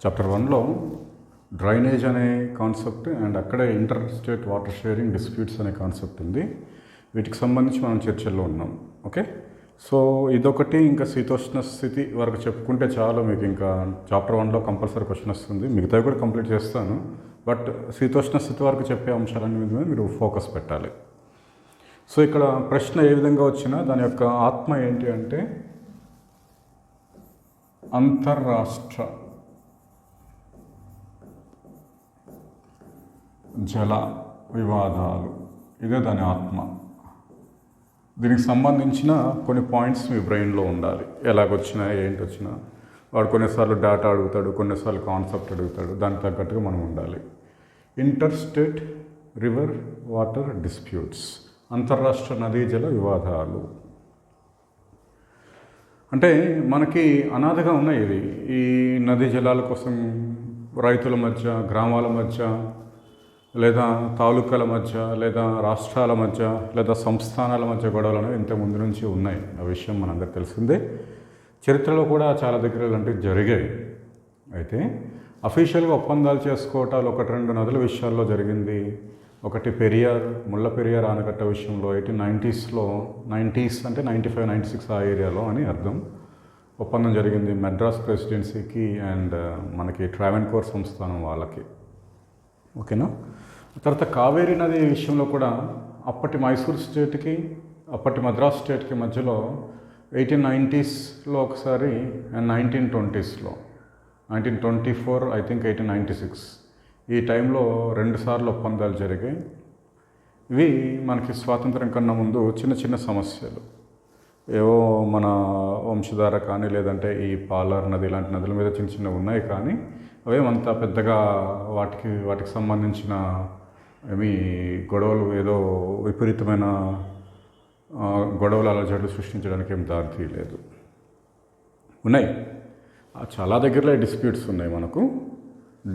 Chapter 1లో drainage అనే concept and అక్కడే inter state water sharing disputes అనే కాన్సెప్ట్ ఉంది. వీటికి సంబంధించి మనం చర్చల్లో ఉన్నాం. ఓకే, సో ఇదొకటి. ఇంకా శీతోష్ణ స్థితి వరకు చెప్పుకుంటే చాలు, మీకు ఇంకా చాప్టర్ 1లో కంపల్సరీ క్వశ్చన్ వస్తుంది. మిగతావి కూడా కంప్లీట్ చేస్తాను, బట్ శీతోష్ణ స్థితి వరకు చెప్పే అంశాలన్నీ మీద మీరు ఫోకస్ పెట్టాలి. సో ఇక్కడ ప్రశ్న ఏ విధంగా వచ్చినా దాని యొక్క ఆత్మ ఏంటి అంటే అంతర్రాష్ట్ర జల వివాదాలు, ఇదే దాని ఆత్మ. దీనికి సంబంధించిన కొన్ని పాయింట్స్ మీ బ్రెయిన్లో ఉండాలి. ఎలాగొచ్చినా ఏంటి వచ్చినా వాడు కొన్నిసార్లు డేటా అడుగుతాడు, కొన్నిసార్లు కాన్సెప్ట్ అడుగుతాడు. దానికి తగ్గట్టుగా మనం ఉండాలి. Inter state river water disputes, అంతర్రాష్ట్ర నదీ జల వివాదాలు అంటే మనకి అనాథగా ఉన్నాయి. ఇది ఈ నదీ జలాల కోసం రైతుల మధ్య, గ్రామాల మధ్య, లేదా తాలూకాల మధ్య, లేదా రాష్ట్రాల మధ్య, లేదా సంస్థానాల మధ్య గొడవలు అనేవి ఇంత ముందు నుంచి ఉన్నాయి. ఆ విషయం మనందరికీ తెలిసిందే. చరిత్రలో కూడా చాలా దగ్గర ఇలాంటివి జరిగాయి. అయితే అఫీషియల్గా ఒప్పందాలు చేసుకోవటాలు ఒకటి రెండు నదుల విషయాల్లో జరిగింది. ఒకటి పెరియార్, ముళ్ళ పెరియార్ ఆనకట్ట విషయంలో 1890s అంటే 95, 96 ఆ ఏరియాలో అని అర్థం. ఒప్పందం జరిగింది మెడ్రాస్ ప్రెసిడెన్సీకి అండ్ మనకి ట్రావెన్కోర్ సంస్థానం వాళ్ళకి. ఓకేనా. తర్వాత కావేరీ నది విషయంలో కూడా అప్పటి మైసూర్ స్టేట్కి, అప్పటి మద్రాస్ స్టేట్కి మధ్యలో 1890sలో ఒకసారి అండ్ 1920sలో 1924 ఐ థింక్ 1896 ఈ టైంలో 2 సార్లు ఒప్పందాలు జరిగాయి. ఇవి మనకి స్వాతంత్రం కన్నా ముందు చిన్న చిన్న సమస్యలు, ఏవో మన వంశధార కానీ లేదంటే ఈ పాలార్ నది ఇలాంటి నదుల మీద చిన్న చిన్నవి ఉన్నాయి. కానీ అవేమంతా పెద్దగా వాటికి సంబంధించిన ఏమి గొడవలు, ఏదో విపరీతమైన గొడవలు అలజడులు సృష్టించడానికి ఏం దారి తీయలేదు. ఉన్నాయి చాలా దగ్గరలో డిస్ప్యూట్స్ ఉన్నాయి. మనకు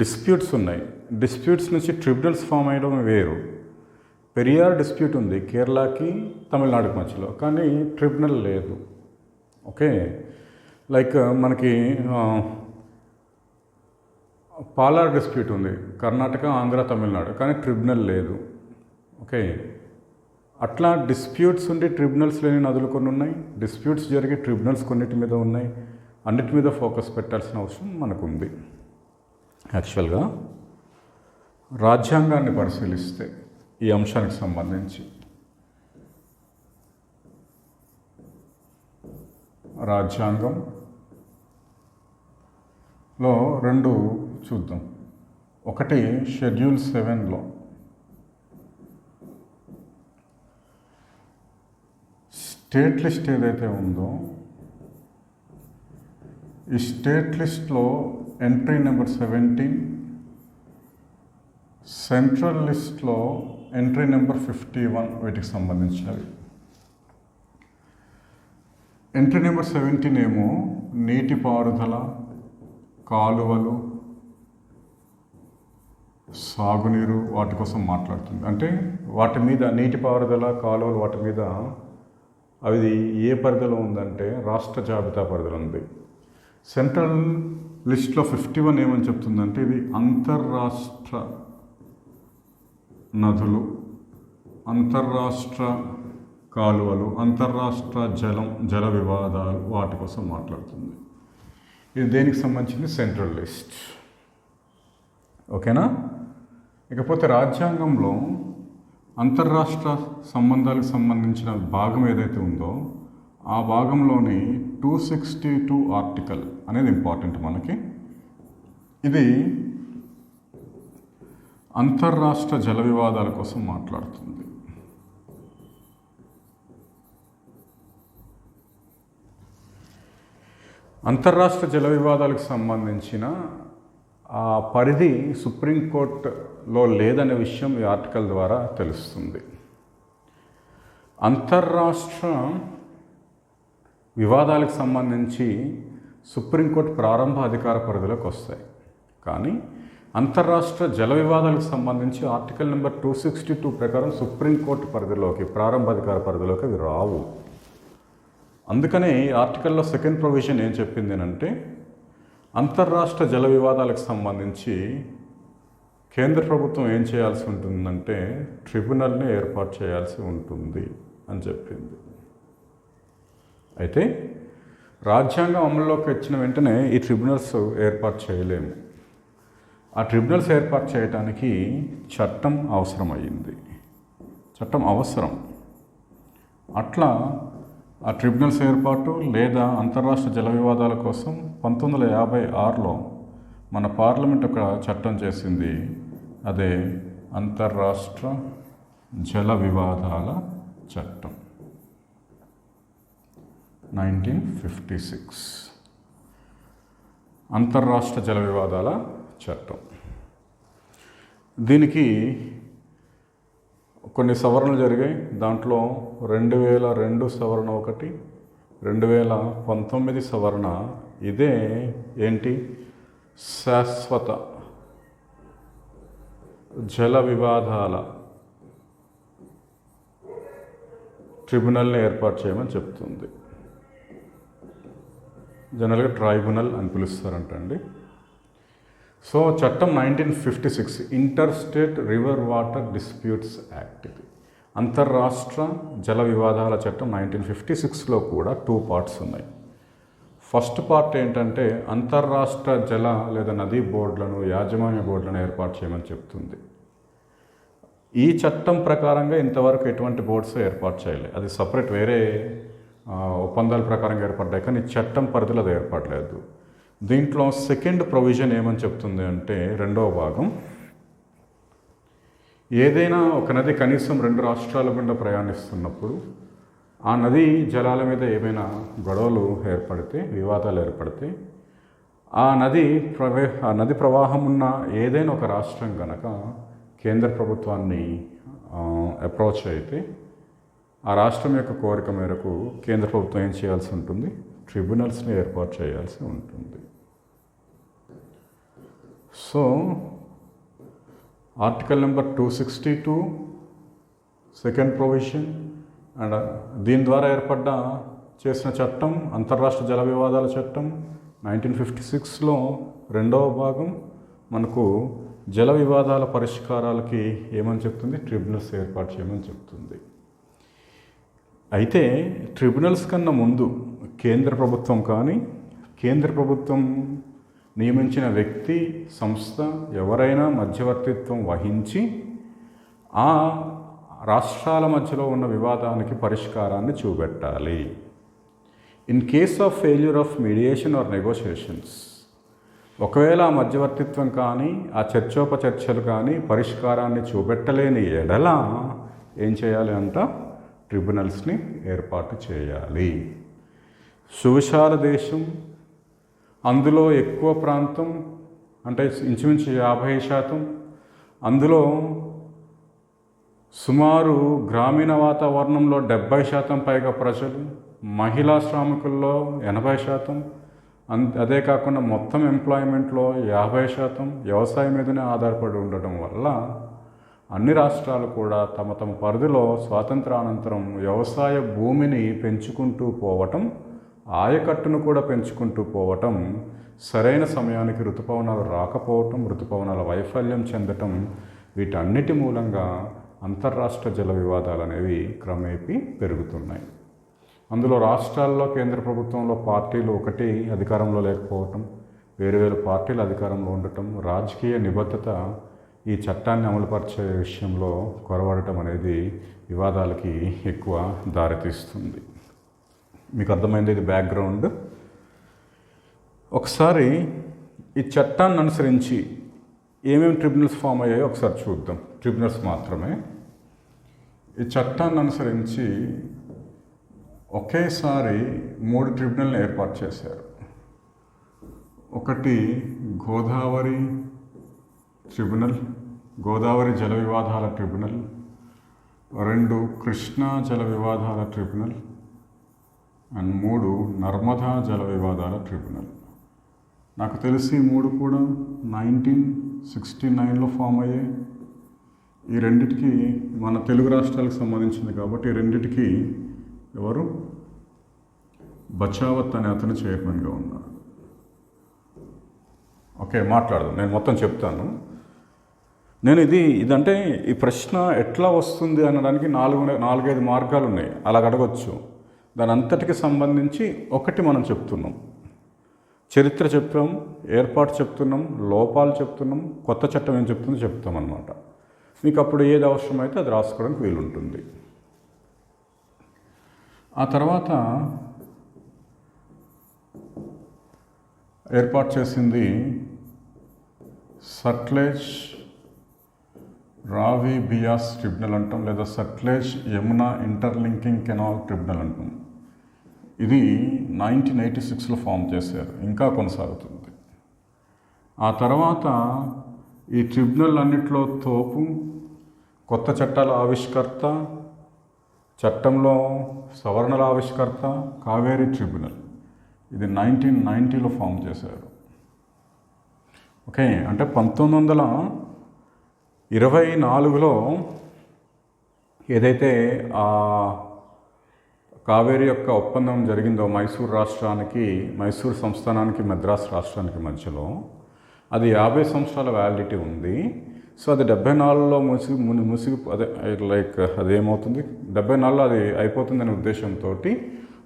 డిస్ప్యూట్స్ ఉన్నాయి. డిస్ప్యూట్స్ నుంచి ట్రిబ్యునల్స్ ఫామ్ అయ్యడం వేరు. పెరియార్ డిస్ప్యూట్ ఉంది కేరళకి తమిళనాడుకి మధ్యలో, కానీ ట్రిబ్యునల్ లేదు. ఓకే, లైక్ మనకి పాలార్ డిస్ప్యూట్ ఉంది కర్ణాటక, ఆంధ్ర, తమిళనాడు, కానీ ట్రిబ్యునల్ లేదు. ఓకే, అట్లా డిస్ప్యూట్స్ ఉండి ట్రిబ్యునల్స్ లేని నదులు కొన్ని ఉన్నాయి. డిస్ప్యూట్స్ జరిగి ట్రిబ్యునల్స్ కొన్నిటి మీద ఉన్నాయి. అన్నిటి మీద ఫోకస్ పెట్టాల్సిన అవసరం మనకు ఉంది. యాక్చువల్గా రాజ్యాంగాన్ని పరిశీలిస్తే ఈ అంశానికి సంబంధించి రాజ్యాంగంలో 2 చూద్దాం. ఒకటి షెడ్యూల్ 7లో స్టేట్ లిస్ట్ ఏదైతే ఉందో, ఈ స్టేట్ లిస్ట్లో ఎంట్రీ నెంబర్ 17, సెంట్రల్ లిస్ట్లో ఎంట్రీ నెంబర్ 51 వీటికి సంబంధించినవి. ఎంట్రీ నెంబర్ 17 ఏమో నీటిపారుదల, కాలువలు, సాగునీరు వాటి కోసం మాట్లాడుతుంది. అంటే వాటి మీద నీటిపారుదల, కాలువలు వాటి మీద అది ఏ పరిధిలో ఉందంటే రాష్ట్ర జాబితా పరిధిలో ఉంది. సెంట్రల్ లిస్ట్లో 51 ఏమని చెప్తుందంటే ఇది అంతర్రాష్ట్ర నదులు, అంతర్రాష్ట్ర కాలువలు, అంతర్రాష్ట్ర జల వివాదాలు వాటి కోసం మాట్లాడుతుంది. ఇది దేనికి సంబంధించింది? Central list. ఓకేనా. ఇకపోతే రాజ్యాంగంలో అంతర్రాష్ట్ర సంబంధాలకు సంబంధించిన భాగం ఏదైతే ఉందో ఆ భాగంలోని 262 ఆర్టికల్ అనేది ఇంపార్టెంట్ మనకి. ఇది అంతర్రాష్ట్ర జల వివాదాల కోసం మాట్లాడుతుంది. అంతర్రాష్ట్ర జల వివాదాలకు సంబంధించిన ఆ పరిధి సుప్రీంకోర్టులో లేదనే విషయం ఈ ఆర్టికల్ ద్వారా తెలుస్తుంది. అంతర్రాష్ట్ర వివాదాలకు సంబంధించి సుప్రీంకోర్టు ప్రారంభ అధికార పరిధిలోకి వస్తాయి. కానీ అంతర్రాష్ట్ర జల వివాదాలకు సంబంధించి ఆర్టికల్ నెంబర్ 262 ప్రకారం సుప్రీంకోర్టు పరిధిలోకి, ప్రారంభ అధికార పరిధిలోకి అవి రావు. అందుకనే ఈ ఆర్టికల్లో 2nd ప్రొవిజన్ ఏం చెప్పింది అంటే అంతర్రాష్ట్ర జల వివాదాలకు సంబంధించి కేంద్ర ప్రభుత్వం ఏం చేయాల్సి ఉంటుందంటే ట్రిబ్యునల్ని ఏర్పాటు చేయాల్సి ఉంటుంది అని చెప్పింది. అయితే రాజ్యాంగం అమల్లోకి వచ్చిన వెంటనే ఈ ట్రిబ్యునల్స్ ఏర్పాటు చేయలేము. ఆ ట్రిబ్యునల్స్ ఏర్పాటు చేయడానికి చట్టం అవసరమయ్యింది. చట్టం అవసరం. అట్లా ఆ ట్రిబ్యునల్స్ ఏర్పాటు లేదా అంతర్రాష్ట్ర జల వివాదాల కోసం 1956లో మన పార్లమెంట్ ఒక చట్టం చేసింది. అదే అంతర్రాష్ట్ర జల వివాదాల చట్టం 1956. అంతర్రాష్ట్ర జల వివాదాల చట్టం. దీనికి కొన్ని సవరణలు జరిగాయి. దాంట్లో 2002 సవరణ ఒకటి, 2019 సవరణ. ఇదే ఏంటి, శాశ్వత జల వివాదాల ట్రిబ్యునల్ని ఏర్పాటు చేయమని చెప్తుంది. జనరల్గా ట్రైబ్యునల్ అని పిలుస్తారంటండి. సో చట్టం 1956 inter state river water disputes act. ఇది అంతర్రాష్ట్ర జల వివాదాల చట్టం 1956లో కూడా 2 పార్ట్స్ ఉన్నాయి. ఫస్ట్ పార్ట్ ఏంటంటే అంతర్రాష్ట్ర జల లేదా నదీ బోర్డులను, యాజమాన్య బోర్డులను ఏర్పాటు చేయమని చెప్తుంది. ఈ చట్టం ప్రకారంగా ఇంతవరకు ఎటువంటి బోర్డ్స్ ఏర్పాటు చేయలేదు. అది సపరేట్ వేరే ఒప్పందాల ప్రకారంగా ఏర్పడ్డాయి, కానీ చట్టం పరిధిలో అది ఏర్పడలేదు. దీంట్లో సెకండ్ ప్రొవిజన్ ఏమని చెప్తుంది అంటే, 2వ భాగం, ఏదైనా ఒక నది కనీసం 2 రాష్ట్రాల గుండా ప్రయాణిస్తున్నప్పుడు ఆ నదీ జలాల మీద ఏమైనా గొడవలు ఏర్పడితే, వివాదాలు ఏర్పడితే, ఆ నది ప్రవాహం ఉన్న ఏదైనా ఒక రాష్ట్రం కనుక కేంద్ర ప్రభుత్వాన్ని అప్రోచ్ అయితే ఆ రాష్ట్రం యొక్క కోరిక మేరకు కేంద్ర ప్రభుత్వం ఏం చేయాల్సి ఉంటుంది, ట్రిబ్యునల్స్ని ఏర్పాటు చేయాల్సి ఉంటుంది. So article number 262 second provision and దీని ద్వారా చేసిన చట్టం అంతర్రాష్ట్ర జల వివాదాల చట్టం 1956లో 2వ భాగం మనకు జల వివాదాల పరిష్కారాలకి ఏమని చెప్తుంది, ట్రిబ్యునల్స్ ఏర్పాటు చేయమని చెప్తుంది. అయితే ట్రిబ్యునల్స్ కన్నా ముందు కేంద్ర ప్రభుత్వం కానీ, కేంద్ర ప్రభుత్వం నియమించిన వ్యక్తి, సంస్థ ఎవరైనా మధ్యవర్తిత్వం వహించి ఆ రాష్ట్రాల మధ్యలో ఉన్న వివాదానికి పరిష్కారాన్ని చూపెట్టాలి. In case of failure of mediation or negotiations, ఒకవేళ ఆ మధ్యవర్తిత్వం కానీ, ఆ చర్చోపచర్చలు కానీ పరిష్కారాన్ని చూపెట్టలేని ఎడల ఏం చేయాలి అంట, ట్రిబ్యునల్స్ని ఏర్పాటు చేయాలి. సువిశాల దేశం, అందులో ఎక్కువ ప్రాంతం అంటే ఇంచుమించు 50%, అందులో సుమారు గ్రామీణ వాతావరణంలో 70% పైగా ప్రజలు, మహిళా శ్రామికుల్లో 80%, అదే కాకుండా మొత్తం ఎంప్లాయ్మెంట్లో 50% వ్యవసాయం మీదనే ఆధారపడి ఉండటం వల్ల అన్ని రాష్ట్రాలు కూడా తమ తమ పరిధిలో స్వాతంత్రానంతరం వ్యవసాయ భూమిని పెంచుకుంటూ పోవటం, ఆయకట్టును కూడా పెంచుకుంటూ పోవటం, సరైన సమయానికి ఋతుపవనాలు రాకపోవటం, ఋతుపవనాల వైఫల్యం చెందటం, వీటన్నిటి మూలంగా అంతర్రాష్ట్ర జల వివాదాలు అనేవి క్రమేపీ పెరుగుతున్నాయి. అందులో రాష్ట్రాల్లో కేంద్ర ప్రభుత్వంలో పార్టీలు ఒకటి అధికారంలో లేకపోవటం, వేరు పార్టీలు అధికారంలో ఉండటం, రాజకీయ నిబద్ధత ఈ చట్టాన్ని అమలుపరిచే విషయంలో కొరవడటం అనేది వివాదాలకి ఎక్కువ దారితీస్తుంది. మీకు అర్థమైంది ఇది బ్యాక్గ్రౌండ్. ఒకసారి ఈ చట్టాన్ని అనుసరించి ఏమేమి ట్రిబ్యునల్స్ ఫామ్ అయ్యాయో ఒకసారి చూద్దాం. ట్రిబ్యునల్స్ మాత్రమే. ఈ చట్టాన్ని అనుసరించి ఒకేసారి 3 ట్రిబ్యునల్ని ఏర్పాటు చేశారు. ఒకటి గోదావరి ట్రిబ్యునల్, గోదావరి జల వివాదాల ట్రిబ్యునల్. 2 కృష్ణా జల వివాదాల ట్రిబ్యునల్. అండ్ 3 నర్మదా జల వివాదాల ట్రిబ్యునల్. నాకు తెలిసి 3 కూడా 1969లో ఫామ్ అయ్యాయి. ఈ రెండిటికి మన తెలుగు రాష్ట్రాలకు సంబంధించింది కాబట్టి ఈ రెండిటికి ఎవరు, బచావత్ అనే అతను చైర్మన్గా ఉన్నారు. ఓకే, మాట్లాడదాం. నేను మొత్తం చెప్తాను. నేను ఇదంటే ఈ ప్రశ్న ఎట్లా వస్తుంది అనడానికి 4-5 మార్గాలు ఉన్నాయి. అలా అడగొచ్చు. దాని అంతటికి సంబంధించి ఒకటి మనం చెప్తున్నాం. చరిత్ర చెప్పాం, ఏర్పాటు చెప్తున్నాం, లోపాలు చెప్తున్నాం, కొత్త చట్టం ఏం చెప్తుందో చెప్తాం అన్నమాట. మీకు అప్పుడు ఏది అవసరమైతే అది రాసుకోవడానికి వీలుంటుంది. ఆ తర్వాత ఏర్పాటు చేసింది సట్లెజ్ రావి బియాస్ ట్రిబ్యునల్ అంటాం, లేదా Sutlej Yamuna interlinking canal tribunal అంటాం. ఇది 1986లో ఫామ్ చేశారు, ఇంకా కొనసాగుతుంది. ఆ తర్వాత ఈ ట్రిబ్యునల్ అన్నింటిలో తోపు, కొత్త చట్టాల ఆవిష్కర్త, చట్టంలో సవరణల ఆవిష్కర్త కావేరీ ట్రిబ్యునల్. ఇది 1990లో ఫామ్ చేశారు. ఓకే, అంటే 1924లో ఏదైతే ఆ కావేరీ యొక్క ఒప్పందం జరిగిందో మైసూర్ సంస్థానానికి మద్రాసు రాష్ట్రానికి మధ్యలో, అది 50 సంవత్సరాల వ్యాలిడిటీ ఉంది. సో అది 74లో అదేమవుతుంది, 74లో అది అయిపోతుందనే ఉద్దేశంతో,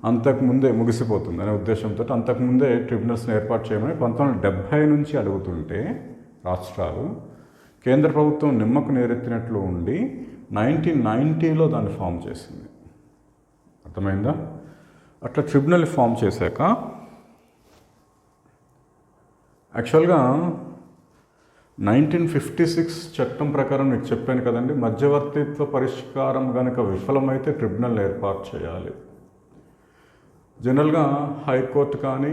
అంతకుముందే ముగిసిపోతుంది అనే ఉద్దేశంతో అంతకుముందే ట్రిబ్యునల్స్ని ఏర్పాటు చేయమని 1970 నుంచి అడుగుతుంటే రాష్ట్రాలు, కేంద్ర ప్రభుత్వం నిమ్మకు నీరెత్తినట్లు ఉండి 1990లో దాన్ని ఫామ్ చేసింది. అర్థమైందా? అట్లా ట్రిబ్యునల్ ఫామ్ చేశాక యాక్చువల్గా 1956 చట్టం ప్రకారం మీకు చెప్పాను కదండి, మధ్యవర్తిత్వ పరిష్కారం కనుక విఫలమైతే ట్రిబ్యునల్ ఏర్పాటు చేయాలి. జనరల్గా హైకోర్టు కానీ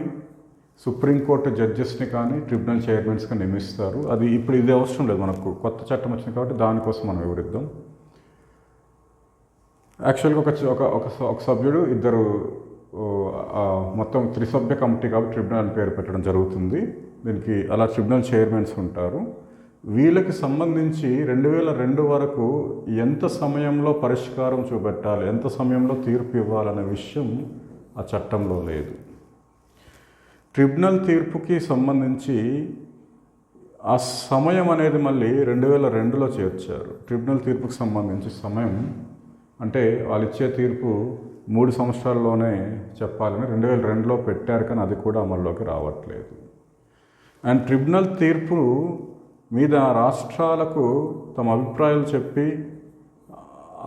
సుప్రీంకోర్టు జడ్జెస్ని కానీ ట్రిబ్యునల్ చైర్మన్స్గా నియమిస్తారు. అది ఇప్పుడు ఇది అవసరం లేదు, మనకు కొత్త చట్టం వచ్చింది కాబట్టి దానికోసం మనం వివరిద్దాం. యాక్చువల్గా ఒక సభ్యుడు, ఇద్దరు, మొత్తం త్రిసభ్య కమిటీ కాబట్టి ట్రిబ్యునల్ పేరు పెట్టడం జరుగుతుంది. దీనికి అలా ట్రిబ్యునల్ చైర్మన్స్ ఉంటారు. వీళ్ళకి సంబంధించి 2002 వరకు ఎంత సమయంలో పరిష్కారం చూపెట్టాలి, ఎంత సమయంలో తీర్పు ఇవ్వాలనే విషయం ఆ చట్టంలో లేదు. ట్రిబ్యునల్ తీర్పుకి సంబంధించి ఆ సమయం అనేది మళ్ళీ 2002లో చేర్చారు. ట్రిబ్యునల్ తీర్పుకి సంబంధించి సమయం అంటే వాళ్ళు ఇచ్చే తీర్పు 3 సంవత్సరాల్లోనే చెప్పాలని 2002లో పెట్టారు, కానీ అది కూడా అమల్లోకి రావట్లేదు. అండ్ ట్రిబ్యునల్ తీర్పు మీద రాష్ట్రాలకు తమ అభిప్రాయాలు చెప్పి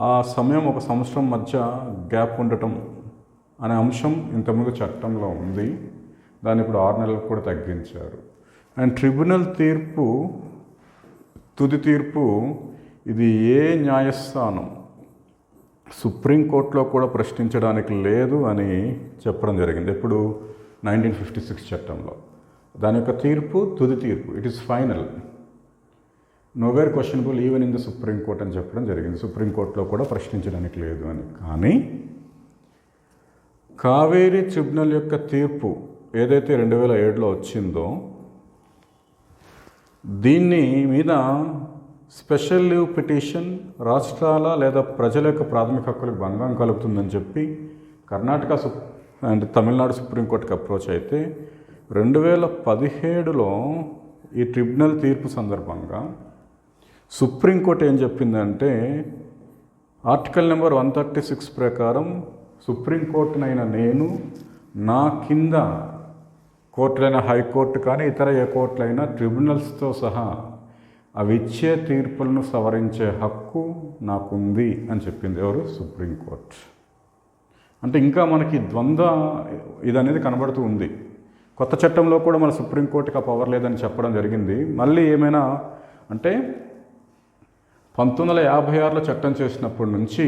ఆ సమయం 1 సంవత్సరం మధ్య గ్యాప్ ఉండటం అనే అంశం ఇంతకుముందు చట్టంలో ఉంది. దాన్ని ఇప్పుడు 6 నెలలకు కూడా తగ్గించారు. అండ్ ట్రిబ్యునల్ తీర్పు, తుది తీర్పు, ఇది ఏ న్యాయస్థానం సుప్రీంకోర్టులో కూడా ప్రశ్నించడానికి లేదు అని చెప్పడం జరిగింది. ఇప్పుడు 1956 చట్టంలో దాని యొక్క తీర్పు, తుది తీర్పు, it is final, nowhere questionable even in the Supreme Court అని చెప్పడం జరిగింది. సుప్రీంకోర్టులో కూడా ప్రశ్నించడానికి లేదు అని. కానీ కావేరీ ట్రిబ్యునల్ యొక్క తీర్పు ఏదైతే 2007లో వచ్చిందో, దీన్ని మీద స్పెషల్ లీవ్ పిటిషన్ రాష్ట్రాల లేదా ప్రజల యొక్క ప్రాథమిక హక్కులకు భంగం కలుగుతుందని చెప్పి కర్ణాటక అండ్ తమిళనాడు సుప్రీంకోర్టుకి అప్రోచ్ అయితే 2017లో ఈ ట్రిబ్యునల్ తీర్పు సందర్భంగా సుప్రీంకోర్టు ఏం చెప్పిందంటే, ఆర్టికల్ నెంబర్ 136 ప్రకారం సుప్రీంకోర్టునైనా నేను, నా కింద కోర్టులైన హైకోర్టు కానీ ఇతర ఏ కోర్టులైనా ట్రిబ్యునల్స్తో సహా అవి ఇచ్చే తీర్పులను సవరించే హక్కు నాకుంది అని చెప్పింది. ఎవరు? సుప్రీంకోర్టు. అంటే ఇంకా మనకి ద్వంద్వ ఇదనేది కనబడుతూ ఉంది. కొత్త చట్టంలో కూడా మన సుప్రీంకోర్టుకి ఆ పవర్ లేదని చెప్పడం జరిగింది. మళ్ళీ ఏమైనా అంటే 1956లో చట్టం చేసినప్పటి నుంచి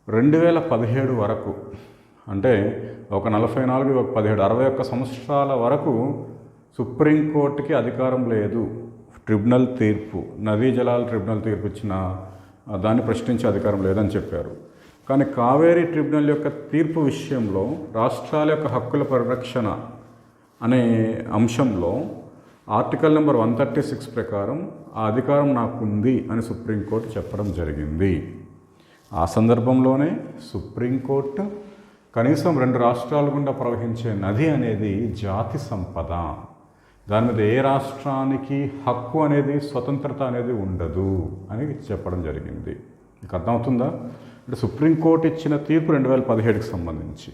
2017 వరకు, అంటే ఒక 44, ఒక 17, 61 సంవత్సరాల వరకు సుప్రీంకోర్టుకి అధికారం లేదు. ట్రిబ్యునల్ తీర్పు, నదీ జలాల ట్రిబ్యునల్ తీర్పు ఇచ్చిన దాన్ని ప్రశ్నించే అధికారం లేదని చెప్పారు. కానీ కావేరీ ట్రిబ్యునల్ యొక్క తీర్పు విషయంలో రాష్ట్రాల యొక్క హక్కుల పరిరక్షణ అనే అంశంలో ఆర్టికల్ నెంబర్ 136 ప్రకారం ఆ అధికారం నాకుంది అని సుప్రీంకోర్టు చెప్పడం జరిగింది. ఆ సందర్భంలోనే సుప్రీంకోర్టు కనీసం 2 రాష్ట్రాల గుండా ప్రవహించే నది అనేది జాతి సంపద. దాని మీద ఏ రాష్ట్రానికి హక్కు అనేది, స్వతంత్రత అనేది ఉండదు అని చెప్పడం జరిగింది. మీకు అర్థమవుతుందా? అంటే సుప్రీంకోర్టు ఇచ్చిన తీర్పు 2017కి సంబంధించి,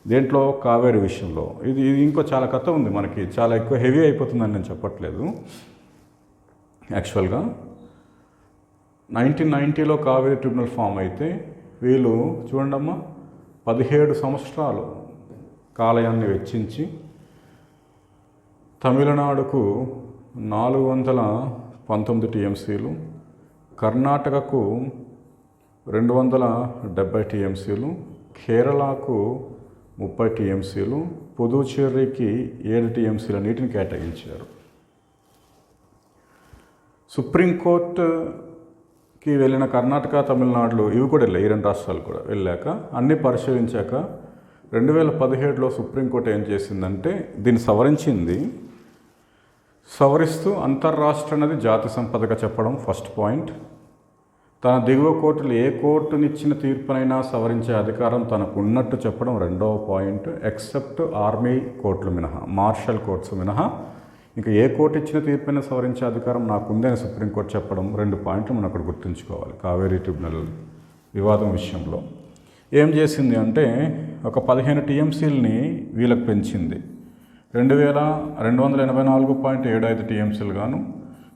దేంట్లో కావేరీ విషయంలో. ఇది ఇంకో చాలా కథ ఉంది, మనకి చాలా ఎక్కువ హెవీ అయిపోతుందని నేను చెప్పట్లేదు. యాక్చువల్గా 1990లో కావేరీ ట్రిబ్యునల్ ఫామ్ అయితే వీళ్ళు చూడండమ్మా 17 సంవత్సరాలు కాలయాన్ని వెచ్చించి తమిళనాడుకు 419 టీఎంసీలు, కర్ణాటకకు 270 టీఎంసీలు, కేరళకు 30 టీఎంసీలు, పుదుచ్చేరికి 7 టీఎంసీల నీటిని కేటాయించారు. సుప్రీంకోర్టుకి వెళ్ళిన కర్ణాటక, తమిళనాడులు ఇవి కూడా వెళ్ళాయి, ఈ 2 రాష్ట్రాలు కూడా వెళ్ళాక అన్నీ పరిశీలించాక 2017లో సుప్రీంకోర్టు ఏం చేసిందంటే దీన్ని సవరించింది. సవరిస్తూ అంతర్రాష్ట్ర అనేది జాతి సంపదగా చెప్పడం ఫస్ట్ పాయింట్. తన దిగువ కోర్టులు ఏ కోర్టునిచ్చిన తీర్పునైనా సవరించే అధికారం తనకు ఉన్నట్టు చెప్పడం రెండవ పాయింట్. ఎక్సెప్ట్ ఆర్మీ కోర్టులు మినహా, మార్షల్ కోర్ట్స్ మినహా ఇంకా ఏ కోర్టు ఇచ్చిన తీర్పునైనా సవరించే అధికారం నాకుందని సుప్రీంకోర్టు చెప్పడం. 2 పాయింట్లు మనం అక్కడ గుర్తుంచుకోవాలి. కావేరీ ట్రిబ్యునల్ వివాదం విషయంలో ఏం చేసింది అంటే ఒక 15 టీఎంసీలని వీళ్ళకి పెంచింది. 2284.75 టీఎంసీలు గాను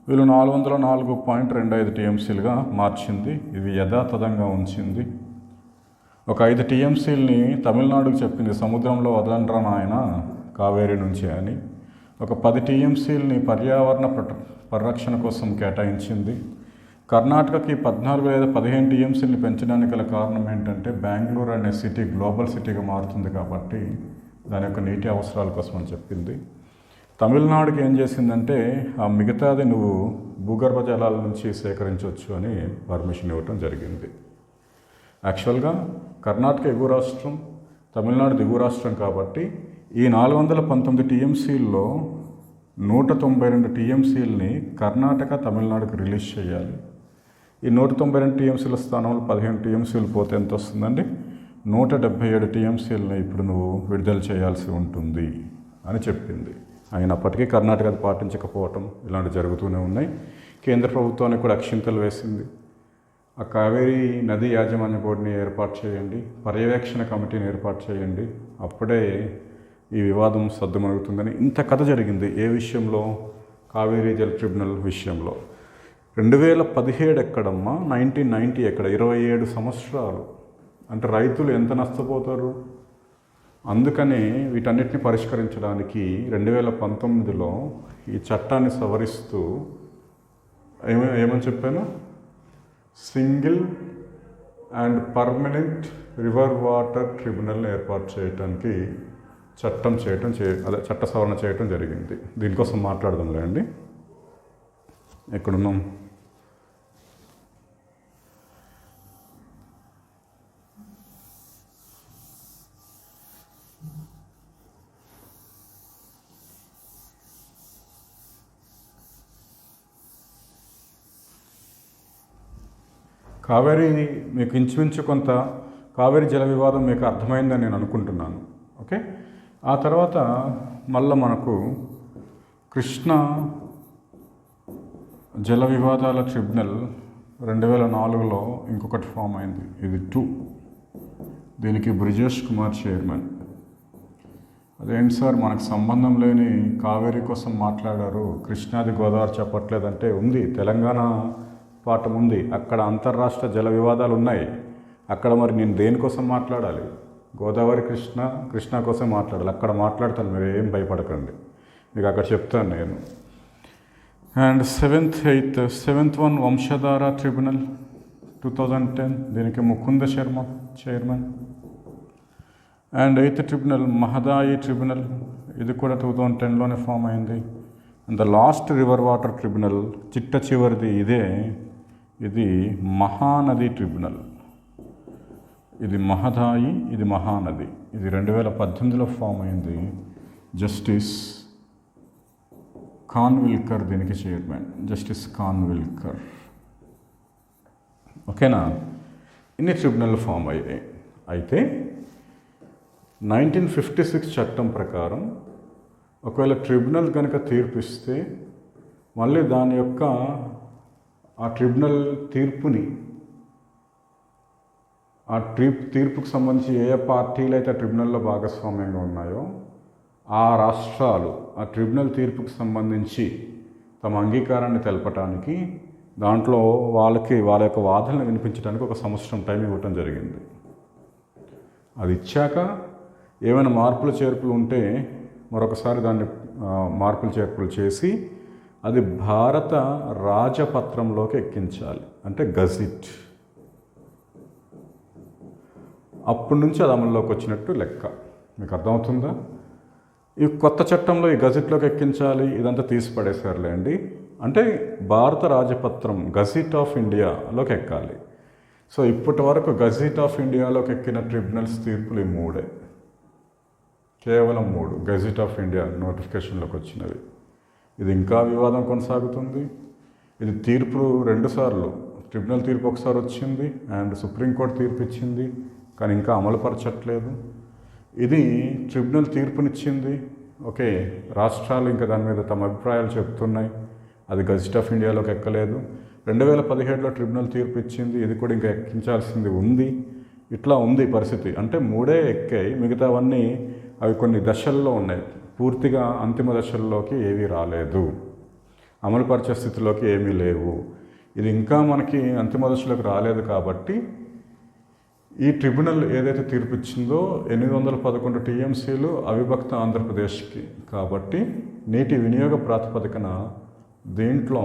వీళ్ళు 404.25 టీఎంసీలుగా మార్చింది. ఇది యథాతథంగా ఉంచింది. ఒక 5 టీఎంసీలని తమిళనాడుకు చెప్పింది సముద్రంలో వదలండ్రా నాయన కావేరీ నుంచి అని. ఒక 10 టీఎంసీలని పర్యావరణ పరిరక్షణ కోసం కేటాయించింది. కర్ణాటకకి 14 లేదా 15 టీఎంసీలని పెంచడానికి గల కారణం ఏంటంటే బెంగళూరు అనే సిటీ గ్లోబల్ సిటీగా మారుతుంది కాబట్టి దాని యొక్క నీటి అవసరాల కోసం అని చెప్పింది. తమిళనాడుకి ఏం చేసిందంటే ఆ మిగతాది నువ్వు భూగర్భ జలాల నుంచి సేకరించవచ్చు అని పర్మిషన్ ఇవ్వటం జరిగింది. యాక్చువల్గా కర్ణాటక ఎగువ రాష్ట్రం, తమిళనాడు దిగువ రాష్ట్రం కాబట్టి ఈ 419 టీఎంసీల్లో 192 టీఎంసీలని కర్ణాటక, తమిళనాడుకు రిలీజ్ చేయాలి. ఈ 192 టీఎంసీల స్థానంలో 15 టీఎంసీలు పోతే ఎంత వస్తుందండి? 177 టీఎంసీలని ఇప్పుడు నువ్వు విడుదల చేయాల్సి ఉంటుంది అని చెప్పింది. అయినప్పటికీ కర్ణాటక అది పాటించకపోవటం ఇలాంటివి జరుగుతూనే ఉన్నాయి. కేంద్ర ప్రభుత్వానికి కూడా అక్షింతలు వేసింది. ఆ కావేరీ నది యాజమాన్య బోర్డుని ఏర్పాటు చేయండి, పర్యవేక్షణ కమిటీని ఏర్పాటు చేయండి, అప్పుడే ఈ వివాదం సద్దుమణుగుతుందని ఇంత కథ జరిగింది. ఏ విషయంలో? కావేరీ జల ట్రిబ్యునల్ విషయంలో. 2017 ఎక్కడమ్మా, 1990 ఎక్కడ? 27 సంవత్సరాలు. అంటే రైతులు ఎంత నష్టపోతారు? అందుకని వీటన్నిటిని పరిష్కరించడానికి 2019లో ఈ చట్టాన్ని సవరిస్తూ ఏమని చెప్పాను? Single and permanent river water ట్రిబ్యునల్ని ఏర్పాటు చేయడానికి చట్ట సవరణ చేయటం జరిగింది. దీనికోసం మాట్లాడదాంలే అండి. ఎక్కడున్నాం? కావేరీ మీకు ఇంచుమించు కొంత కావేరీ జల వివాదం మీకు అర్థమైందని నేను అనుకుంటున్నాను. ఓకే, ఆ తర్వాత మళ్ళీ మనకు కృష్ణా జల వివాదాల ట్రిబ్యునల్ 2004లో ఇంకొకటి ఫామ్ అయింది. ఇది 2. దీనికి బ్రిజేష్ కుమార్ చైర్మన్. అదేంటి సార్ మనకు సంబంధం లేని కావేరీ కోసం మాట్లాడారు, కృష్ణాది గోదావరి చెప్పట్లేదంటే ఉంది. తెలంగాణ పాఠం ఉంది, అక్కడ అంతర్రాష్ట్ర జల వివాదాలు ఉన్నాయి. అక్కడ మరి నేను దేనికోసం మాట్లాడాలి? గోదావరి కృష్ణా కోసం మాట్లాడాలి. అక్కడ మాట్లాడతాను, మీరు ఏం భయపడకండి, మీకు అక్కడ చెప్తాను నేను. And 7th one Vamsadhara tribunal 2010, దీనికి Mukunda Sharma chairman. And 8th tribunal Mahadayi tribunal, ఇది కూడా 2010లోనే ఫామ్ అయింది. And the last river water tribunal, చిట్ట చివరిది ఇదే, ఇది మహానది ట్రిబ్యునల్. ఇది మహదాయి, ఇది మహానది. ఇది 2018లో ఫామ్ అయింది. జస్టిస్ ఖాన్విల్కర్ దీనికి చైర్మన్, జస్టిస్ ఖాన్విల్కర్. ఓకేనా? ఇన్ని ట్రిబ్యునల్ ఫామ్ అయ్యాయి. అయితే 1956 చట్టం ప్రకారం ఒకవేళ ట్రిబ్యునల్ కనుక తీర్పిస్తే మళ్ళీ దాని యొక్క ఆ ట్రిబ్యునల్ తీర్పుని తీర్పుకు సంబంధించి ఏ పార్టీలు అయితే ట్రిబ్యునల్లో భాగస్వామ్యంగా ఉన్నాయో ఆ రాష్ట్రాలు ఆ ట్రిబ్యునల్ తీర్పుకు సంబంధించి తమ అంగీకారాన్ని తెలపటానికి దాంట్లో వాళ్ళ యొక్క వాదనలు వినిపించడానికి 1 సంవత్సరం టైం ఇవ్వటం జరిగింది. అది ఇచ్చాక ఏమైనా మార్పులు చేర్పులు ఉంటే మరొకసారి దాన్ని మార్పులు చేర్పులు చేసి అది భారత రాజపత్రంలోకి ఎక్కించాలి, అంటే గజిట్. అప్పటి నుంచి అది అమల్లోకి వచ్చినట్టు లెక్క. మీకు అర్థమవుతుందా? ఈ కొత్త చట్టంలో ఈ గజిట్లోకి ఎక్కించాలి, ఇదంతా తీసి పడేశారులేండి. అంటే భారత రాజపత్రం గజిట్ ఆఫ్ ఇండియాలోకి ఎక్కాలి. సో ఇప్పటి వరకు గజిట్ ఆఫ్ ఇండియాలోకి ఎక్కిన ట్రిబ్యునల్స్ తీర్పులు ఈ 3, కేవలం 3 గజిట్ ఆఫ్ ఇండియా నోటిఫికేషన్లోకి వచ్చినవి. ఇది ఇంకా వివాదం కొనసాగుతుంది. ఇది తీర్పు 2 సార్లు, ట్రిబ్యునల్ తీర్పు ఒకసారి వచ్చింది అండ్ సుప్రీంకోర్టు తీర్పు ఇచ్చింది, కానీ ఇంకా అమలుపరచట్లేదు. ఇది ట్రిబ్యునల్ తీర్పునిచ్చింది, ఓకే, రాష్ట్రాలు ఇంకా దాని మీద తమ అభిప్రాయాలు చెప్తున్నాయి, అది గజిట్ ఆఫ్ ఇండియాలోకి ఎక్కలేదు. 2017లో ట్రిబ్యునల్ తీర్పు ఇచ్చింది, ఇది కూడా ఇంకా ఎక్కించాల్సింది ఉంది. ఇట్లా ఉంది పరిస్థితి. అంటే 3 ఎక్కాయి, మిగతావన్నీ అవి కొన్ని దశల్లో ఉన్నాయి, పూర్తిగా అంతిమ దశల్లోకి ఏవీ రాలేదు, అమలుపరిచే స్థితిలోకి ఏమీ లేవు. ఇది ఇంకా మనకి అంతిమ దశలోకి రాలేదు కాబట్టి ఈ ట్రిబ్యునల్ ఏదైతే తీర్పు ఇచ్చిందో 811 టీఎంసీలు అవిభక్త ఆంధ్రప్రదేశ్కి కాబట్టి నీటి వినియోగ ప్రాతిపదికన దీంట్లో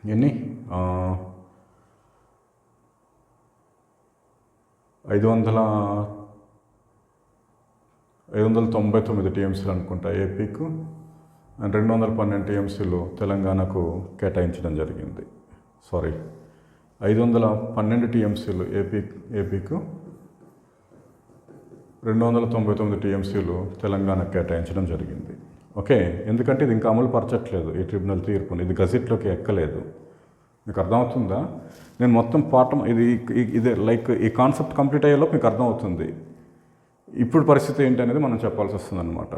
ఎన్ని 599 టీఎంసీలు అనుకుంటా ఏపీకు, 212 టీఎంసీలు తెలంగాణకు కేటాయించడం జరిగింది. 512 టీఎంసీలు ఏపీకు, 299 టీఎంసీలు తెలంగాణకు కేటాయించడం జరిగింది. ఓకే, ఎందుకంటే ఇది ఇంకా అమలు పరచట్లేదు ఈ ట్రిబ్యునల్ తీర్పుని, ఇది గజిట్లోకి ఎక్కలేదు. మీకు అర్థమవుతుందా? నేను మొత్తం పాఠం ఇదే లైక్ ఈ కాన్సెప్ట్ కంప్లీట్ అయ్యేలోపు మీకు అర్థమవుతుంది ఇప్పుడు పరిస్థితి ఏంటి అనేది మనం చెప్పాల్సి వస్తుంది అనమాట.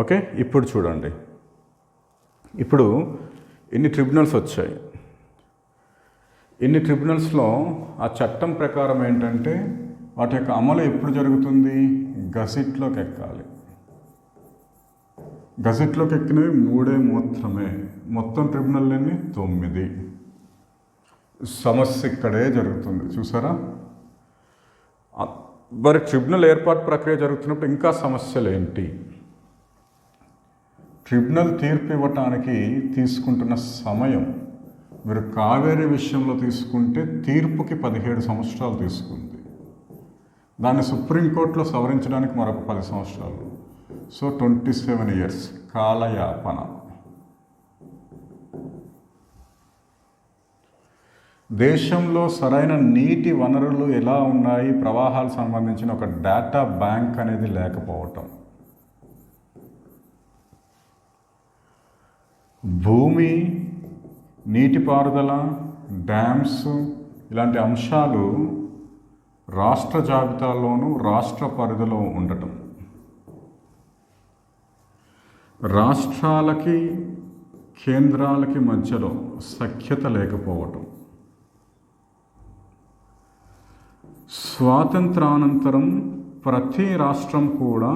ఓకే, ఇప్పుడు చూడండి, ఇప్పుడు ఇన్ని ట్రిబ్యునల్స్ వచ్చాయి. ఇన్ని ట్రిబ్యునల్స్లో ఆ చట్టం ప్రకారం ఏంటంటే వాటి యొక్క అమలు ఎప్పుడు జరుగుతుంది? గజిట్లోకి ఎక్కాలి. గజిట్లోకి ఎక్కినవి 3 మాత్రమే. మొత్తం ట్రిబ్యునల్లన్నీ 9. సమస్య ఇక్కడే జరుగుతుంది, చూసారా? మరి ట్రిబ్యునల్ ఏర్పాటు ప్రక్రియ జరుగుతున్నప్పుడు ఇంకా సమస్యలు ఏంటి? ట్రిబ్యునల్ తీర్పు ఇవ్వటానికి తీసుకుంటున్న సమయం, మీరు కావేరీ విషయంలో తీసుకుంటే తీర్పుకి 17 సంవత్సరాలు తీసుకుంది, దాన్ని సుప్రీంకోర్టులో సవరించడానికి మరొక 10 సంవత్సరాలు. సో 27 years కాలయాపన. దేశంలో సరైన నీటి వనరులు ఎలా ఉన్నాయి, ప్రవాహాలు సంబంధించిన ఒక డేటా బ్యాంక్ అనేది లేకపోవటం, భూమి, నీటిపారుదల, డ్యామ్స్ ఇలాంటి అంశాలు రాష్ట్ర జాబితాలోనూ రాష్ట్ర పరిధిలో ఉండటం, రాష్ట్రాలకి కేంద్రాలకి మధ్యలో సఖ్యత లేకపోవటం, స్వాతంత్రానంతరం ప్రతి రాష్ట్రం కూడా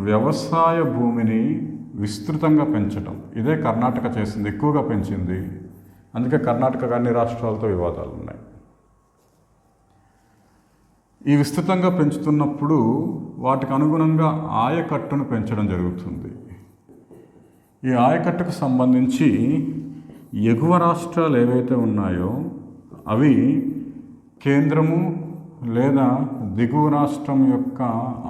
వ్యవసాయ భూమిని విస్తృతంగా పెంచటం. ఇదే కర్ణాటక చేసింది, ఎక్కువగా పెంచింది. అందుకే కర్ణాటక అన్ని రాష్ట్రాలతో వివాదాలు ఉన్నాయి. ఈ విస్తృతంగా పెంచుతున్నప్పుడు వాటికి అనుగుణంగా ఆయకట్టును పెంచడం జరుగుతుంది. ఈ ఆయకట్టుకు సంబంధించి ఎగువ రాష్ట్రాలు ఏవైతే ఉన్నాయో అవి కేంద్రము లేదా దిగువ రాష్ట్రం యొక్క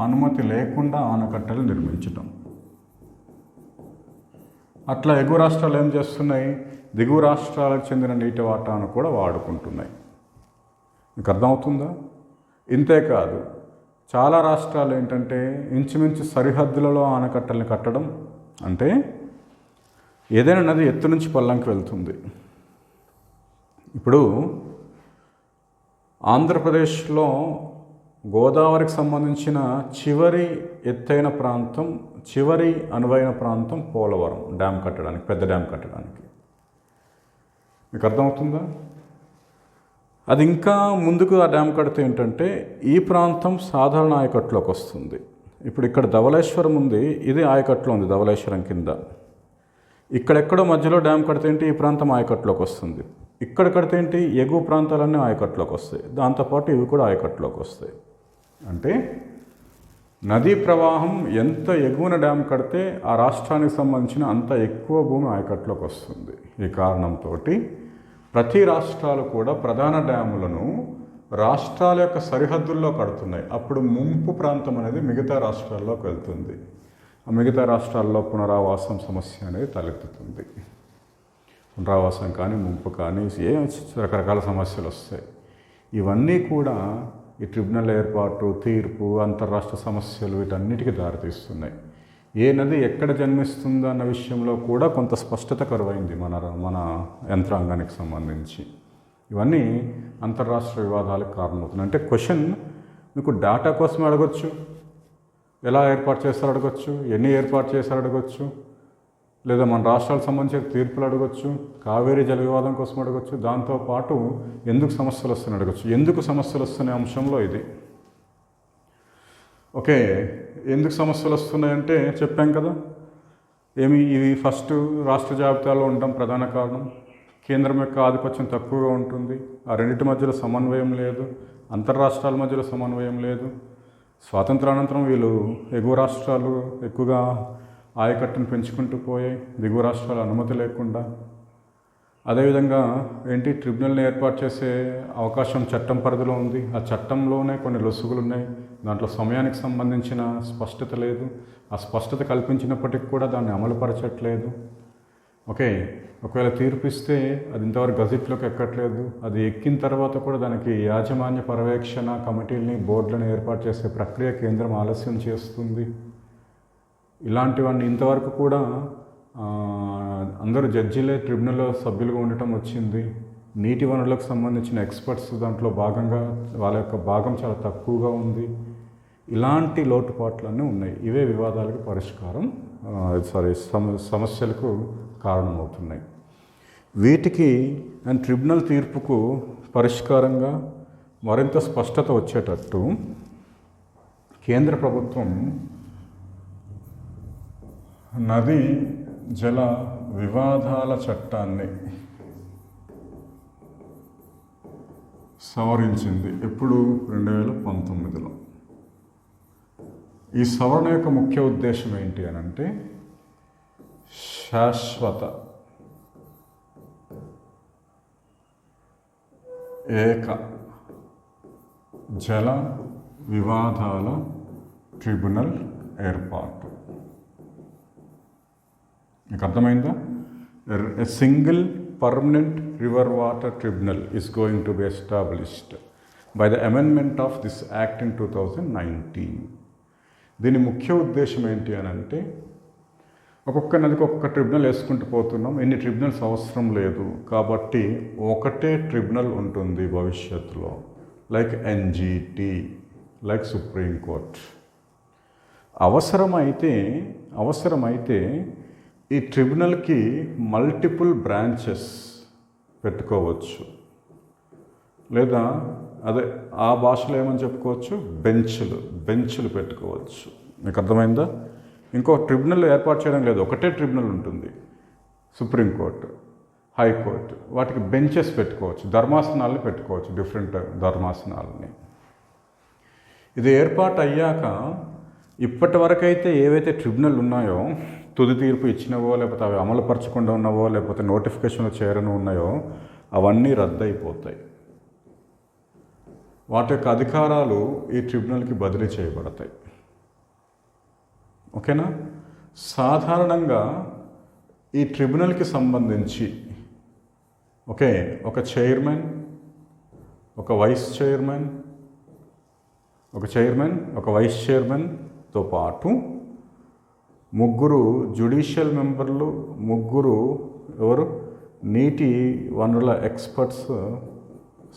అనుమతి లేకుండా ఆనకట్టలు నిర్మించటం. అట్లా ఎగువ రాష్ట్రాలు ఏం చేస్తున్నాయి? దిగువ రాష్ట్రాలకు చెందిన నీటి వాటాను కూడా వాడుకుంటున్నాయి. మీకు అర్థమవుతుందా? ఇంతేకాదు, చాలా రాష్ట్రాలు ఏంటంటే ఇంచుమించు సరిహద్దులలో ఆనకట్టల్ని కట్టడం. అంటే ఏదైనా నది ఎత్తు నుంచి పల్లంకి వెళ్తుంది. ఇప్పుడు ఆంధ్రప్రదేశ్లో గోదావరికి సంబంధించిన చివరి ఎత్తైన ప్రాంతం, చివరి అనువైన ప్రాంతం పోలవరం డ్యామ్ కట్టడానికి, పెద్ద డ్యామ్ కట్టడానికి. మీకు అర్థమవుతుందా? అది ఇంకా ముందుకు ఆ డ్యామ్ కడితే ఏంటంటే ఈ ప్రాంతం సాధారణ ఆయకట్టులోకి వస్తుంది. ఇప్పుడు ఇక్కడ ధవళేశ్వరం ఉంది, ఇది ఆయకట్టులో ఉంది ధవళేశ్వరం కింద. ఇక్కడెక్కడో మధ్యలో డ్యామ్ కడితే ఏంటి ఈ ప్రాంతం ఆయకట్టులోకి వస్తుంది. ఇక్కడ కడితే ఏంటి ఎగువ ప్రాంతాలన్నీ ఆయకట్టులోకి వస్తాయి, దాంతోపాటు ఇవి కూడా ఆయకట్టులోకి వస్తాయి. అంటే నదీ ప్రవాహం ఎంత ఎగువన డ్యామ్ కడితే ఆ రాష్ట్రానికి సంబంధించిన అంత ఎక్కువ భూమి ఆయకట్టులోకి వస్తుంది. ఈ కారణంతో ప్రతి రాష్ట్రాలు కూడా ప్రధాన డ్యాములను రాష్ట్రాల యొక్క సరిహద్దుల్లో కడుతున్నాయి. అప్పుడు ముంపు ప్రాంతం అనేది మిగతా రాష్ట్రాల్లోకి వెళ్తుంది. ఆ మిగతా రాష్ట్రాల్లో పునరావాసం సమస్య అనేది తలెత్తుతుంది. పునరావాసం కానీ, ముంపు కానీ, రకరకాల సమస్యలు వస్తాయి. ఇవన్నీ కూడా ఈ ట్రిబ్యునల్ ఏర్పాటు, తీర్పు, అంతర్రాష్ట్ర సమస్యలు వీటన్నిటికీ దారితీస్తున్నాయి. ఏ నది ఎక్కడ జన్మిస్తుందో అన్న విషయంలో కూడా కొంత స్పష్టత కరువైంది మన యంత్రాంగానికి సంబంధించి. ఇవన్నీ అంతర్రాష్ట్ర వివాదాలకు కారణమవుతున్నాయి. అంటే క్వశ్చన్ మీకు డేటా కోసం అడగొచ్చు, ఎలా ఏర్పాటు చేస్తారో అడగొచ్చు, ఎన్ని ఏర్పాటు చేస్తారో అడగొచ్చు, లేదా మన రాష్ట్రాలకు సంబంధించిన తీర్పులు అడగొచ్చు, కావేరీ జల వివాదం కోసం అడగొచ్చు, దాంతోపాటు ఎందుకు సమస్యలు వస్తున్నాయి అడగొచ్చు. ఎందుకు సమస్యలు వస్తున్న అంశంలో ఇది. ఓకే, ఎందుకు సమస్యలు వస్తున్నాయంటే చెప్పాం కదా, ఇవి ఫస్ట్ రాష్ట్ర జాబితాలో ఉండడం ప్రధాన కారణం. కేంద్రం యొక్క ఆధిపత్యం తక్కువగా ఉంటుంది, ఆ రెండింటి మధ్యలో సమన్వయం లేదు, అంతర్రాష్ట్రాల మధ్యలో సమన్వయం లేదు. స్వాతంత్రానంతరం వీళ్ళు ఎగువ రాష్ట్రాలు ఎక్కువగా ఆయకట్టును పెంచుకుంటూ పోయాయి, దిగువ రాష్ట్రాల అనుమతి లేకుండా. అదేవిధంగా ఏంటి ట్రిబ్యునల్ని ఏర్పాటు చేసే అవకాశం చట్టం పరిధిలో ఉంది. ఆ చట్టంలోనే కొన్ని లొసుగులు ఉన్నాయి, దాంట్లో సమయానికి సంబంధించిన స్పష్టత లేదు. ఆ స్పష్టత కల్పించినప్పటికీ కూడా దాన్ని అమలుపరచట్లేదు. ఓకే, ఒకవేళ తీర్పు ఇస్తే అది ఇంతవరకు గజెట్లోకి ఎక్కట్లేదు. అది ఎక్కిన తర్వాత కూడా దానికి యాజమాన్య పర్యవేక్షణ కమిటీలని, బోర్డులను ఏర్పాటు చేసే ప్రక్రియ కేంద్రం ఆలస్యం చేస్తుంది. ఇలాంటివన్నీ ఇంతవరకు కూడా అందరూ జడ్జీలే ట్రిబ్యునల్లో సభ్యులుగా ఉండటం వచ్చింది. నీటి వనరులకు సంబంధించిన ఎక్స్పర్ట్స్ దాంట్లో భాగంగా వాళ్ళ యొక్క భాగం చాలా తక్కువగా ఉంది. ఇలాంటి లోటుపాట్లన్నీ ఉన్నాయి. ఇవే వివాదాలకు పరిష్కారం సమస్యలకు కారణమవుతున్నాయి. వీటికి అండ్ ట్రిబ్యునల్ తీర్పుకు పరిష్కారంగా మరింత స్పష్టత వచ్చేటట్టు కేంద్ర ప్రభుత్వం నదీ జల వివాదాల చట్టాన్ని సవరించింది. ఎప్పుడు? 2019లో. ఈ సవరణ యొక్క ముఖ్య ఉద్దేశం ఏంటి అని అంటే శాశ్వత ఏక జల వివాదాల ట్రిబ్యునల్ ఏర్పాటు. మీకు అర్థమైందా? A single permanent river water tribunal is going to be established by the amendment of this act in 2019. దీని ముఖ్య ఉద్దేశం ఏంటి అని అంటే ఒక్కొక్క నదికి ఒక్కొక్క ట్రిబ్యునల్ వేసుకుంటూ పోతున్నాం. ఎన్ని ట్రిబ్యునల్స్ అవసరం లేదు కాబట్టి ఒకటే ట్రిబ్యునల్ ఉంటుంది భవిష్యత్తులో, లైక్ ఎన్జిటి, లైక్ సుప్రీంకోర్ట్. అవసరమైతే ఈ ట్రిబ్యునల్కి మల్టిపుల్ బ్రాంచెస్ పెట్టుకోవచ్చు, లేదా ఆ భాషలో ఏమని చెప్పుకోవచ్చు, బెంచ్లు పెట్టుకోవచ్చు. మీకు అర్థమైందా? ఇంకో ట్రిబ్యునల్ ఏర్పాటు చేయడం లేదు, ఒకటే ట్రిబ్యునల్ ఉంటుంది. సుప్రీంకోర్టు, హైకోర్టు, వాటికి బెంచెస్ పెట్టుకోవచ్చు, ధర్మాసనాలని పెట్టుకోవచ్చు, డిఫరెంట్ ధర్మాసనాలని. ఇది ఏర్పాటు అయ్యాక ఇప్పటి వరకైతే ఏవైతే ట్రిబ్యునల్ ఉన్నాయో, తుది తీర్పు ఇచ్చినవో, లేకపోతే అవి అమలుపరచకుండా ఉన్నవో, లేకపోతే నోటిఫికేషన్లు చేరను ఉన్నాయో, అవన్నీ రద్దయిపోతాయి. వాటి యొక్క అధికారాలు ఈ ట్రిబ్యునల్కి బదిలీ చేయబడతాయి. ఓకేనా? సాధారణంగా ఈ ట్రిబ్యునల్కి సంబంధించి ఒక చైర్మన్, ఒక వైస్ చైర్మన్తో పాటు ముగ్గురు జ్యుడిషియల్ మెంబర్లు, ముగ్గురు నీటి వనరుల ఎక్స్పర్ట్స్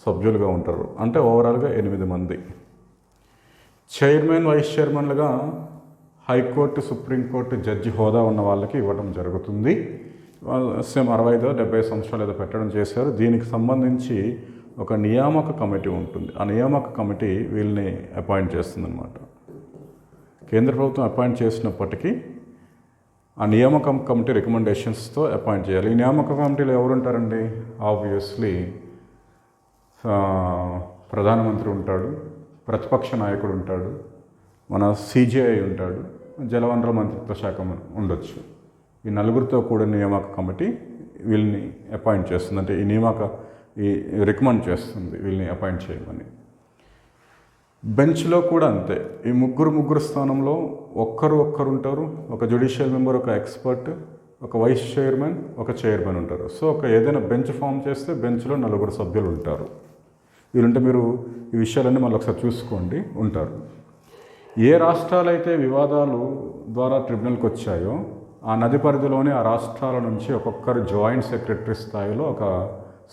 సభ్యులుగా ఉంటారు. అంటే ఓవరాల్గా 8 మంది. చైర్మన్, వైస్ చైర్మన్లుగా హైకోర్టు, సుప్రీంకోర్టు జడ్జి హోదా ఉన్న వాళ్ళకి ఇవ్వడం జరుగుతుంది. సేమ్ 65-70 సంవత్సరాలు ఏదో పెట్టడం చేశారు. దీనికి సంబంధించి ఒక నియామక కమిటీ ఉంటుంది. ఆ నియామక కమిటీ వీళ్ళని అపాయింట్ చేస్తుందన్నమాట. కేంద్ర ప్రభుత్వం అపాయింట్ చేసినప్పటికీ ఆ నియామక కమిటీ రికమెండేషన్స్తో అపాయింట్ చేయాలి. ఈ నియామక కమిటీలో ఎవరు ఉంటారండి? ఆబ్వియస్లీ ప్రధానమంత్రి ఉంటాడు, ప్రతిపక్ష నాయకుడు ఉంటాడు, మన CJI ఉంటాడు, జలవనరుల మంత్రిత్వ శాఖ ఉండొచ్చు. ఈ నలుగురితో కూడిన నియామక కమిటీ వీళ్ళని అపాయింట్ చేస్తుంది. అంటే ఈ రికమెండ్ చేస్తుంది వీళ్ళని అపాయింట్ చేయమని. బెంచ్లో కూడా అంతే. ఈ ముగ్గురు స్థానంలో ఒక్కరు ఉంటారు. ఒక జ్యుడిషియల్ మెంబర్, ఒక ఎక్స్పర్ట్, ఒక వైస్ చైర్మన్, ఒక చైర్మన్ ఉంటారు. సో ఏదైనా బెంచ్ ఫామ్ చేస్తే బెంచ్లో 4 సభ్యులు ఉంటారు. వీళ్ళుంటే మీరు ఈ విషయాలన్నీ మళ్ళీ ఒకసారి చూసుకోండి, ఉంటారు. ఏ రాష్ట్రాలైతే వివాదాలు ద్వారా ట్రిబ్యునల్కి వచ్చాయో ఆ నది పరిధిలోనే ఆ రాష్ట్రాల నుంచి ఒక్కొక్కరు జాయింట్ సెక్రటరీ స్థాయిలో ఒక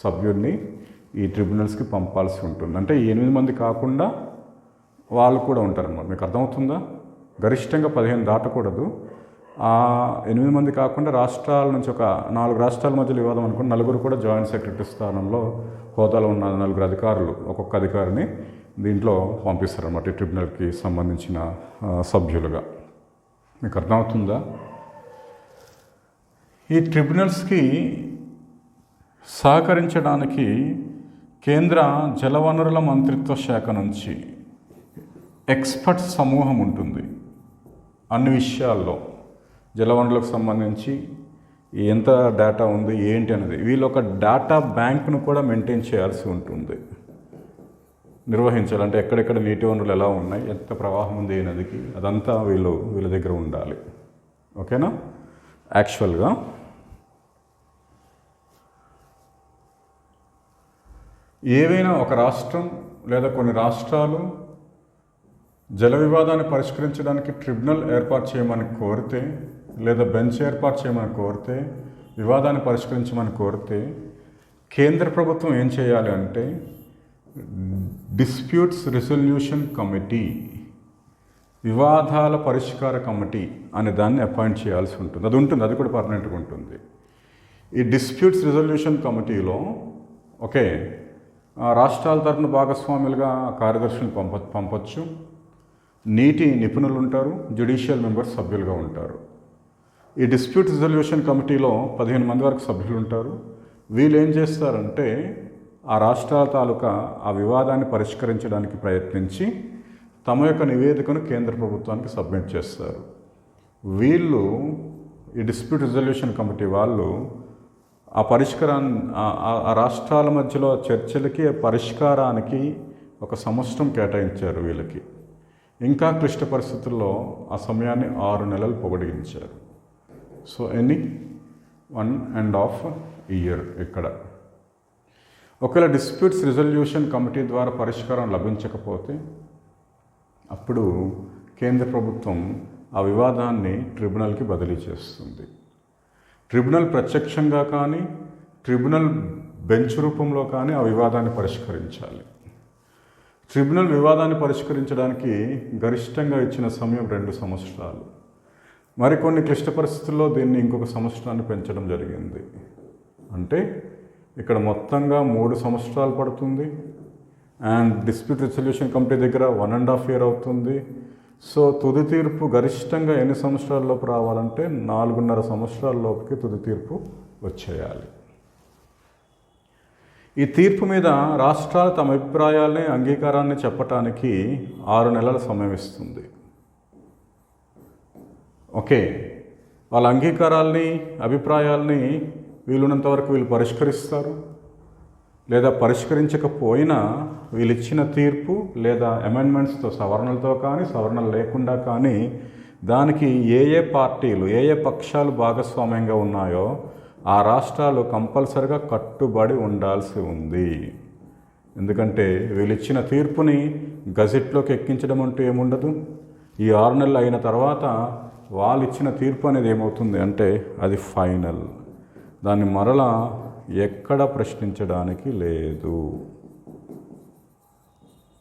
సభ్యుడిని ఈ ట్రిబ్యునల్స్కి పంపాల్సి ఉంటుంది. అంటే ఈ 8 మంది కాకుండా వాళ్ళు కూడా ఉంటారన్నమాట. మీకు అర్థమవుతుందా? గరిష్టంగా 15 దాటకూడదు. ఆ 8 మంది కాకుండా రాష్ట్రాల నుంచి ఒక 4 రాష్ట్రాల మధ్య వివాదం అనుకుని 4 కూడా జాయింట్ సెక్రటరీ స్థానంలో హోదాలో ఉన్న 4 అధికారులు, ఒక్కొక్క అధికారిని దీంట్లో పంపిస్తారన్నమాట ఈ ట్రిబ్యునల్కి సంబంధించిన సభ్యులుగా. మీకు అర్థమవుతుందా? ఈ ట్రిబ్యునల్స్కి సహకరించడానికి కేంద్ర జలవనరుల మంత్రిత్వ శాఖ నుంచి ఎక్స్పర్ట్స్ సమూహం ఉంటుంది. అన్ని విషయాల్లో జలవనరులకు సంబంధించి ఎంత డేటా ఉంది ఏంటి అనేది వీళ్ళు ఒక డేటా బ్యాంక్ను కూడా మెయింటైన్ చేయాల్సి ఉంటుంది, నిర్వహించాలంటే ఎక్కడెక్కడ నీటి వనరులు ఎలా ఉన్నాయి, ఎంత ప్రవాహం ఉంది ఏ నదికి, అదంతా వీళ్ళ దగ్గర ఉండాలి. ఓకేనా? యాక్చువల్గా ఏవైనా ఒక రాష్ట్రం లేదా కొన్ని రాష్ట్రాలు జల వివాదాన్ని పరిష్కరించడానికి ట్రిబ్యునల్ ఏర్పాటు చేయమని కోరితే, లేదా బెంచ్ ఏర్పాటు చేయమని కోరితే, వివాదాన్ని పరిష్కరించమని కోరితే కేంద్ర ప్రభుత్వం ఏం చేయాలి అంటే డిస్ప్యూట్స్ రిజల్యూషన్ కమిటీ, వివాదాల పరిష్కార కమిటీ అనే దాన్ని అపాయింట్ చేయాల్సి ఉంటుంది. అది కూడా పర్మనెంట్గా ఉంటుంది. ఈ డిస్ప్యూట్స్ రిజల్యూషన్ కమిటీలో రాష్ట్రాల తరఫున భాగస్వాములుగా కార్యదర్శులు పంపొచ్చు, నీటి నిపుణులు ఉంటారు, జ్యుడిషియల్ మెంబర్స్ సభ్యులుగా ఉంటారు. ఈ డిస్ప్యూట్ రిజల్యూషన్ కమిటీలో 15 మంది వరకు సభ్యులు ఉంటారు. వీళ్ళు ఏం చేస్తారంటే ఆ రాష్ట్రాల తాలూకా ఆ వివాదాన్ని పరిష్కరించడానికి ప్రయత్నించి తమ యొక్క నివేదికను కేంద్ర ప్రభుత్వానికి సబ్మిట్ చేస్తారు. వీళ్ళు ఈ డిస్ప్యూట్ రిజల్యూషన్ కమిటీ వాళ్ళు ఆ పరిష్కారాన్ని ఆ రాష్ట్రాల మధ్యలో చర్చలకి పరిష్కారానికి ఒక సంవత్సరం కేటాయించారు వీళ్ళకి. ఇంకా క్లిష్ట పరిస్థితుల్లో ఆ సమయాన్ని 6 నెలలు పొడిగించారు. సో 1.5 ఇయర్ ఇక్కడ. ఒకవేళ డిస్ప్యూట్స్ రిజల్యూషన్ కమిటీ ద్వారా పరిష్కారం లభించకపోతే అప్పుడు కేంద్ర ప్రభుత్వం ఆ వివాదాన్ని ట్రిబ్యునల్కి బదిలీ చేస్తుంది. ట్రిబ్యునల్ ప్రత్యక్షంగా కానీ ట్రిబ్యునల్ బెంచ్ రూపంలో కానీ ఆ వివాదాన్ని పరిష్కరించాలి. ట్రిబ్యునల్ వివాదాన్ని పరిష్కరించడానికి గరిష్టంగా ఇచ్చిన సమయం 2 సంవత్సరాలు. మరికొన్ని క్లిష్ట పరిస్థితుల్లో దీన్ని ఇంకొక సంవత్సరాన్ని పెంచడం జరిగింది. అంటే ఇక్కడ మొత్తంగా 3 సంవత్సరాలు పడుతుంది. అండ్ డిస్ప్యూట్ రిజల్యూషన్ కమిటీ దగ్గర 1.5 ఇయర్ అవుతుంది. సో తుది తీర్పు గరిష్టంగా ఎన్ని సంవత్సరాల్లోపు రావాలంటే 4.5 సంవత్సరాల్లోపుకి తుది తీర్పు వచ్చేయాలి. ఈ తీర్పు మీద రాష్ట్రాలు తమ అభిప్రాయాల్ని, అంగీకారాన్ని చెప్పటానికి 6 నెలల సమయం ఇస్తుంది. వాళ్ళ అంగీకారాల్ని, అభిప్రాయాల్ని వీలున్నంత వరకు వీళ్ళు పరిష్కరిస్తారు. లేదా పరిష్కరించకపోయినా వీళ్ళు ఇచ్చిన తీర్పు లేదా అమెండ్మెంట్స్తో, సవరణలతో కానీ సవరణలు లేకుండా కానీ దానికి ఏ పార్టీలు, ఏ పక్షాలు భాగస్వామ్యంగా ఉన్నాయో ఆ రాష్ట్రాలు కంపల్సరిగా కట్టుబడి ఉండాల్సి ఉంది. ఎందుకంటే వీళ్ళు ఇచ్చిన తీర్పుని గజెట్లోకి ఎక్కించడం అంటూ ఏముండదు. ఈ 6 నెలలు అయిన తర్వాత వాళ్ళు ఇచ్చిన తీర్పు అనేది ఏమవుతుంది అంటే అది ఫైనల్. దాన్ని మరలా ఎక్కడ ప్రశ్నించడానికి లేదు.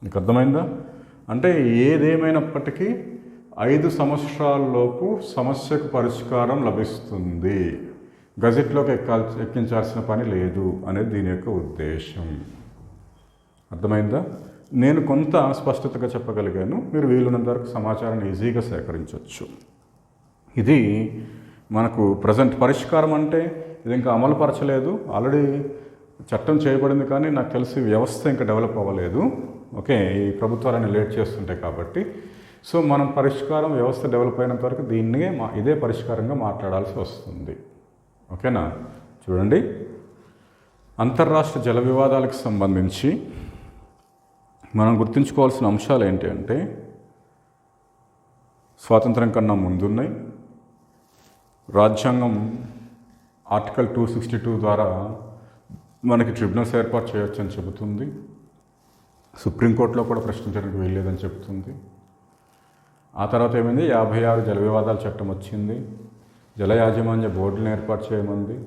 నీకు అర్థమైందా? అంటే ఏదేమైనప్పటికీ 5 సంవత్సరాలలోపు సమస్యకు పరిష్కారం లభిస్తుంది, గజెట్లోకి ఎక్కించాల్సిన పని లేదు అనేది దీని యొక్క ఉద్దేశం. అర్థమైందా? నేను కొంత స్పష్టతగా చెప్పగలిగాను. మీరు వీలున్నంత వరకు సమాచారాన్ని ఈజీగా సేకరించవచ్చు. ఇది మనకు ప్రజెంట్ పరిష్కారం అంటే ఇది ఇంకా అమలుపరచలేదు, ఆల్రెడీ చట్టం చేయబడింది, కానీ నాకు తెలిసి వ్యవస్థ ఇంకా డెవలప్ అవ్వలేదు. ఓకే, ఈ ప్రభుత్వాలన్నీ లేట్ చేస్తుంటాయి కాబట్టి. సో మనం పరిష్కారం వ్యవస్థ డెవలప్ అయినంత వరకు దీన్నే ఇదే పరిష్కారంగా మాట్లాడాల్సి వస్తుంది. ఓకేనా? చూడండి, అంతర్రాష్ట్ర జల వివాదాలకు సంబంధించి మనం గుర్తుంచుకోవాల్సిన అంశాలు ఏంటి అంటే, స్వాతంత్రం కన్నా ముందున్నాయి. రాజ్యాంగం ఆర్టికల్ 262 ద్వారా మనకి ట్రిబ్యునల్స్ ఏర్పాటు చేయొచ్చు అని చెబుతుంది. సుప్రీంకోర్టులో కూడా ప్రశ్నించడానికి వీల్లేదని చెబుతుంది. ఆ తర్వాత ఏమైంది, 56 జల వివాదాల చట్టం వచ్చింది. జల యాజమాన్య బోర్డులను ఏర్పాటు చేయమంది.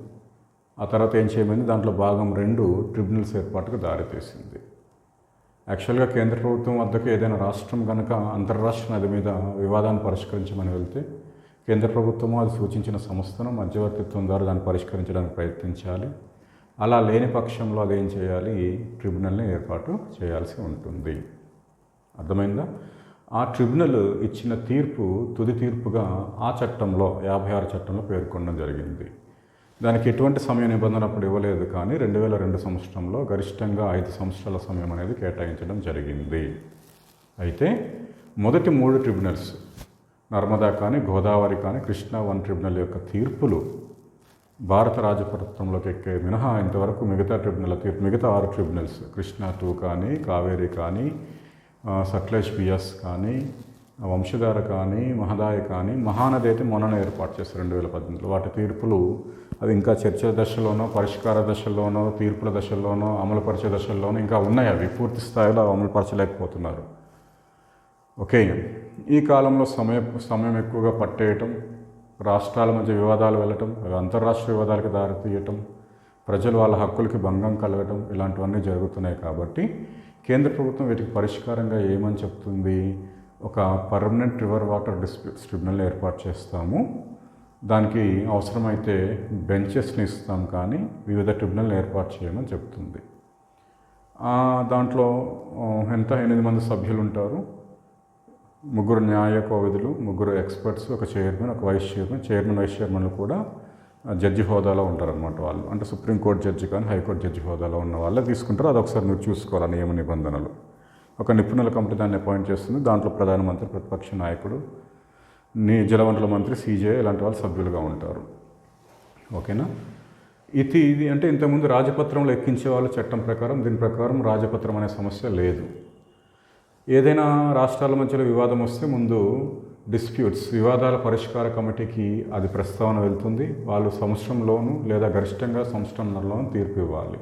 ఆ తర్వాత ఏం చేయమంది, దాంట్లో భాగం 2 ట్రిబ్యునల్స్ ఏర్పాటుకు దారితీసింది. యాక్చువల్గా కేంద్ర ప్రభుత్వం వద్దకు ఏదైనా రాష్ట్రం కనుక అంతర్రాష్ట్ర నది మీద వివాదాన్ని పరిష్కరించమని వెళ్తే కేంద్ర ప్రభుత్వము అది సూచించిన సంస్థను మధ్యవర్తిత్వం ద్వారా దాన్ని పరిష్కరించడానికి ప్రయత్నించాలి. అలా లేని పక్షంలో అదేం చేయాలి, ట్రిబ్యునల్ని ఏర్పాటు చేయాల్సి ఉంటుంది. అర్థమైందా? ఆ ట్రిబ్యునల్ ఇచ్చిన తీర్పు తుది తీర్పుగా ఆ చట్టంలో 56 చట్టంలో పేర్కొనడం జరిగింది. దానికి ఎటువంటి సమయ నిబంధన అప్పుడు ఇవ్వలేదు, కానీ 2002 సంవత్సరంలో గరిష్టంగా 5 సంవత్సరాల సమయం అనేది కేటాయించడం జరిగింది. అయితే మొదటి 3 ట్రిబ్యునల్స్, నర్మదా కానీ, గోదావరి కానీ, కృష్ణా 1 ట్రిబ్యునల్ యొక్క తీర్పులు భారత రాజపత్రంలోకి ఎక్కే మినహా ఇంతవరకు మిగతా 6 ట్రిబ్యునల్స్, కృష్ణా 2 కానీ, కావేరీ కానీ, సట్లెజ్ బియాస్ కానీ, వంశధార కానీ, మహదాయి కానీ, మహానది అయితే మొన్ననే ఏర్పాటు చేశారు 2018లో. వాటి తీర్పులు అది ఇంకా చర్చల దశలోనో, పరిష్కార దశల్లోనో, తీర్పుల దశల్లోనో, అమలుపరిచే దశల్లోనో ఇంకా ఉన్నాయి. అవి పూర్తి స్థాయిలో అమలుపరచలేకపోతున్నారు. ఓకే, ఈ కాలంలో సమయం ఎక్కువగా పట్టేయటం, రాష్ట్రాల మధ్య వివాదాలు వెళ్ళటం, అవి అంతర్రాష్ట్ర వివాదాలకు దారితీయటం, ప్రజలు వాళ్ళ హక్కులకి భంగం కలగటం, ఇలాంటివన్నీ జరుగుతున్నాయి. కాబట్టి కేంద్ర ప్రభుత్వం వీటికి పరిష్కారంగా ఏమని చెప్తుంది, ఒక permanent river water disputes tribunal ఏర్పాటు చేస్తాము, దానికి అవసరమైతే బెంచెస్ని ఇస్తాం, కానీ వివిధ ట్రిబ్యునల్ ఏర్పాటు చేయమని చెప్తుంది. దాంట్లో 8 మంది సభ్యులు ఉంటారు. 3 న్యాయ కోవిధులు, 3 ఎక్స్పర్ట్స్, ఒక చైర్మన్, ఒక వైస్ చైర్మన్. చైర్మన్, వైస్ చైర్మన్లు కూడా జడ్జి హోదాలో ఉంటారనమాట. వాళ్ళు అంటే సుప్రీంకోర్టు జడ్జి కానీ, హైకోర్టు జడ్జి హోదాలో ఉన్న వాళ్ళే తీసుకుంటారు. అది ఒకసారి మీరు చూసుకోవాలి నియమ నిబంధనలు. ఒక నిపుణుల కమిటీ దాన్ని అపాయింట్ చేస్తుంది. దాంట్లో ప్రధానమంత్రి, ప్రతిపక్ష నాయకుడు, జలవనరుల మంత్రి, సీజే ఇలాంటి వాళ్ళు సభ్యులుగా ఉంటారు. ఓకేనా? ఇది అంటే ఇంతకుముందు రాజపత్రంలో ఎక్కించే వాళ్ళు చట్టం ప్రకారం. దీని ప్రకారం రాజపత్రం అనే సమస్య లేదు. ఏదైనా రాష్ట్రాల మధ్యలో వివాదం వస్తే ముందు వివాదాల పరిష్కార కమిటీకి అది ప్రస్తావన వెళ్తుంది. వాళ్ళు సంవత్సరంలోనూ లేదా గరిష్టంగా సంవత్సరంలోనూ తీర్పు ఇవ్వాలి.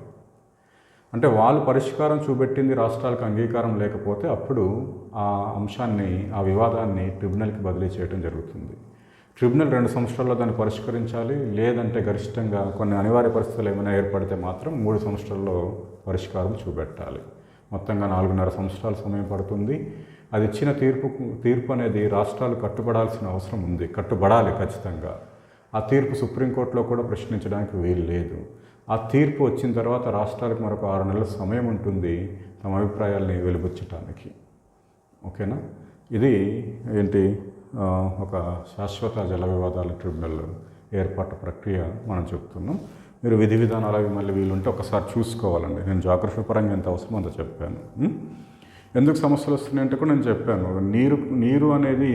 అంటే వాళ్ళు పరిష్కారం చూపెట్టింది రాష్ట్రాలకు అంగీకారం లేకపోతే అప్పుడు ఆ అంశాన్ని, ఆ వివాదాన్ని ట్రిబ్యునల్కి బదిలీ చేయడం జరుగుతుంది. ట్రిబ్యునల్ 2 సంవత్సరాల్లో దాన్ని పరిష్కరించాలి. లేదంటే గరిష్టంగా కొన్ని అనివార్య పరిస్థితులు ఏమైనా ఏర్పడితే మాత్రం 3 సంవత్సరాల్లో పరిష్కారం చూపెట్టాలి. మొత్తంగా 4.5 సంవత్సరాల సమయం పడుతుంది. అది ఇచ్చిన తీర్పు అనేది రాష్ట్రాలు కట్టుబడాల్సిన అవసరం ఉంది, కట్టుబడాలి ఖచ్చితంగా. ఆ తీర్పు సుప్రీంకోర్టులో కూడా ప్రశ్నించడానికి వీలు లేదు. ఆ తీర్పు వచ్చిన తర్వాత రాష్ట్రాలకు మరొక 6 నెలల సమయం ఉంటుంది తమ అభిప్రాయాల్ని వెలిబుచ్చటానికి. ఓకేనా? ఇది ఏంటి, ఒక శాశ్వత జల వివాదాల ట్రిబ్యునల్ ఏర్పాటు ప్రక్రియ మనం చెప్తున్నాం. మీరు విధి విధానాలు అవి మళ్ళీ వీలుంటే ఒకసారి చూసుకోవాలండి. నేను జాగ్రఫీ పరంగా ఎంత అవసరమో అంత చెప్పాను. ఎందుకు సమస్యలు వస్తున్నాయంటే కూడా నేను చెప్పాను. నీరు అనేది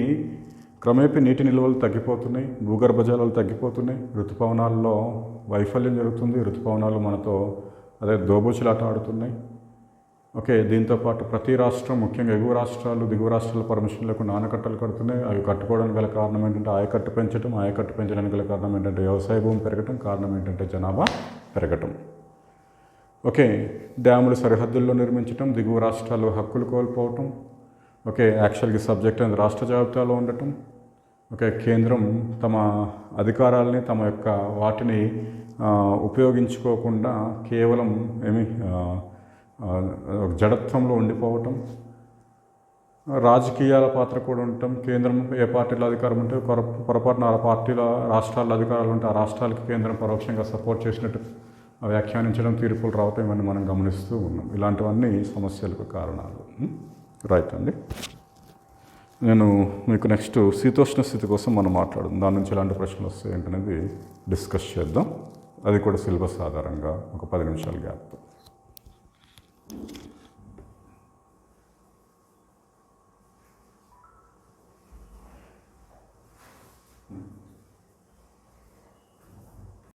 క్రమేపీ నీటి నిల్వలు తగ్గిపోతున్నాయి, భూగర్భ జలాలు తగ్గిపోతున్నాయి, ఋతుపవనాల్లో వైఫల్యం జరుగుతుంది, ఋతుపవనాలు మనతో దోబూచులాట ఆడుతున్నాయి. ఓకే, దీంతోపాటు ప్రతి రాష్ట్రం, ముఖ్యంగా ఎగువ రాష్ట్రాలు, దిగువ రాష్ట్రాల పర్మిషన్లకు ఆనకట్టలు కడుతున్నాయి. అవి కట్టుకోవడానికి గల కారణం ఏంటంటే ఆయకట్టు పెంచడం, ఆయకట్టు పెంచడానికి గల కారణం ఏంటంటే వ్యవసాయ భూమి పెరగటం, కారణం ఏంటంటే జనాభా పెరగటం. ఓకే, డ్యాములు సరిహద్దుల్లో నిర్మించటం, దిగువ రాష్ట్రాలు హక్కులు కోల్పోవటం. ఓకే, యాక్చువల్గా సబ్జెక్ట్ అనేది రాష్ట్ర జాబితాలో ఉండటం. ఓకే, కేంద్రం తమ అధికారాలని, తమ యొక్క వాటిని ఉపయోగించుకోకుండా కేవలం జడత్వంలో ఉండిపోవటం. రాజకీయాల పాత్ర కూడా ఉంటాం. కేంద్రం ఏ పార్టీలో అధికారం ఉంటే పొరపాటున ఆ పార్టీల రాష్ట్రాల అధికారాలు ఉంటే ఆ రాష్ట్రాలకి కేంద్రం పరోక్షంగా సపోర్ట్ చేసినట్టు వ్యాఖ్యానించడం, తీర్పులు రావటం ఇవన్నీ మనం గమనిస్తూ ఉన్నాం. ఇలాంటివన్నీ సమస్యలకు కారణాలు. రైట్ అండి. నేను మీకు నెక్స్ట్ శీతోష్ణ స్థితి కోసం మనం మాట్లాడదాం. దాని నుంచి ఎలాంటి ప్రశ్నలు వస్తాయి ఏంటనేది డిస్కస్ చేద్దాం. అది కూడా సిలబస్ ఆధారంగా ఒక 10 నిమిషాల గ్యాప్.